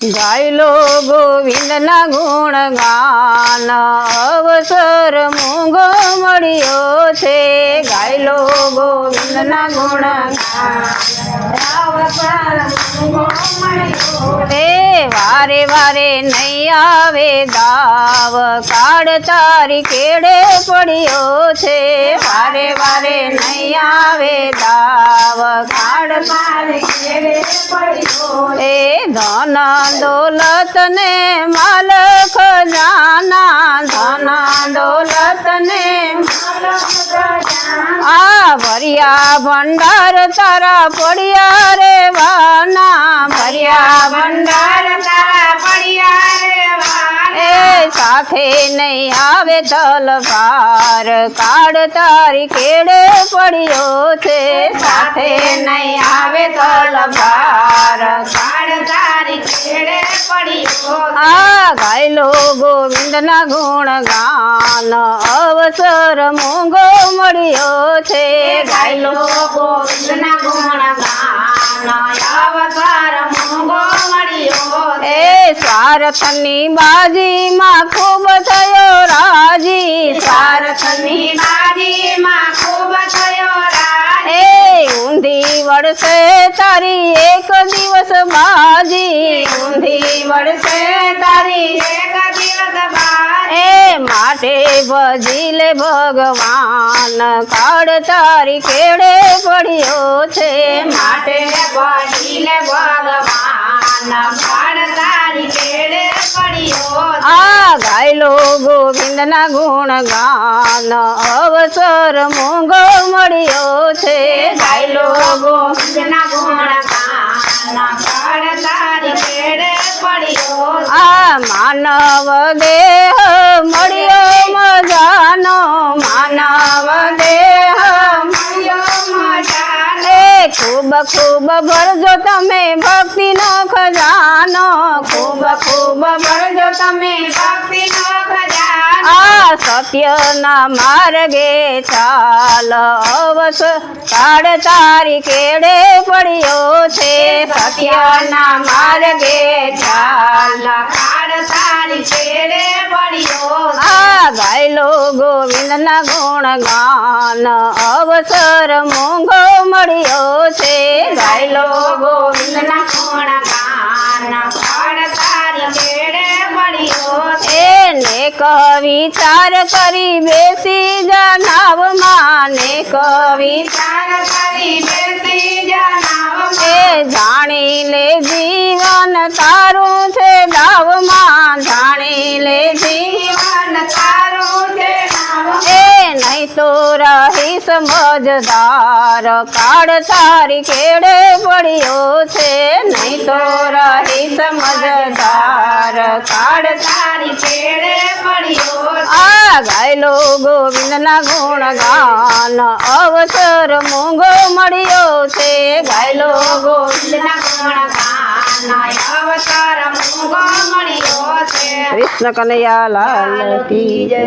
ગાયલો ગોવિંદના ગુણગાન અવસર મૂંગો મળ્યો છે। ગાયલો ગોવિંદના ગુણગાન અવસર મૂંગો મળ્યો છે। વારે વારે નહીં આવે દાવ કાળ તારી કેડે પડ્યો છે। વારે વારે નહીં આવે દાવ કાળ તારી કેડે પડ્યો છે। ધન દોલત ને માલ ખજાના ધન દોલત ને આ ભર્યા ભંડાર તારા પડ્યા રે વાના ભર્યા ભંડાર તારા પડ્યા રે વાના એ સાથે નહીં આવે તલવાર કાળ તારી કેડે પડ્યો છે। સાથે નહીં આવે તલવાર કાળ તારી કેડે પડ્યો આ ગાયલો ગોવિંદના ગુણગાન અવસર મૂંગો મળ્યો છે। ગાયલો ગોવિંદના ગુણગાન અવસર મૂંગો મળ્યો એ સ્વાર્થની બાજીમાં ખૂબ થયો રાજી સ્વાર્થની બાજીમાં ખૂબ થયો રાજી એ ઊંધી વળશે તારી એક દિવસ બાજી ઊંધી વળશે તારી એક દિવસ બાજી એ માટે ભજી લે ભગવાન કાળ તારી કેડે પડ્યો છે। માટે ભજી લે ભગવાન કાળ તારી કેડે પડ્યો આ ગાયલો ગોવિંદના ગુણગાન અવસર મૂંગો મળ્યો છે। ગાયલો ગોવિંદના ગુણગાન કાળ તારી કેડે પડ્યો આ માનવ દેહ મળ્યો મજાનો માનવ દેહ મળ્યો મજાનો એ ખૂબ ખૂબ ભરજો તમે ભક્તિનો ખજાનો ખૂબ ખૂબ ભરજો તમે ભક્તિનો ખજાનો આ સત્યના માર્ગે ચાલ અવસર કાળ તારી કેડે પડ્યો છે। સત્યના માર્ગે ચાલ કાળ તારી કેડે પડ્યો આ ગાયલો ગોવિંદના ગુણગાન અવસર મૂંગો મળ્યો છે। ગાયલો ગોવિંદના ગુણગાન કાળ તારી કેડે પડ્યો છે। નેક વિચાર કરી બેસી જા નાવમાં નેક વિચાર કરી બેસી જા નાવમાં એ જાણી લે જીવન તારું છે દાવમાં જાણી લે જીવન તારું છે દાવમાં એ નહીં તો રહી સમજદાર કાળ તારી કેડે પડ્યો છે। નહીં તો રહી સમજદાર કાળ તારી કેડે પડ્યો આ ગાયલો ગોવિંદના ગુણગાન અવસર મૂંગો મળ્યો છે। ગાયલો ગોવિંદના ગુણગાન અવસર મૂંગો મળ્યો છે। કૃષ્ણ કનૈયા લાલ કી જય।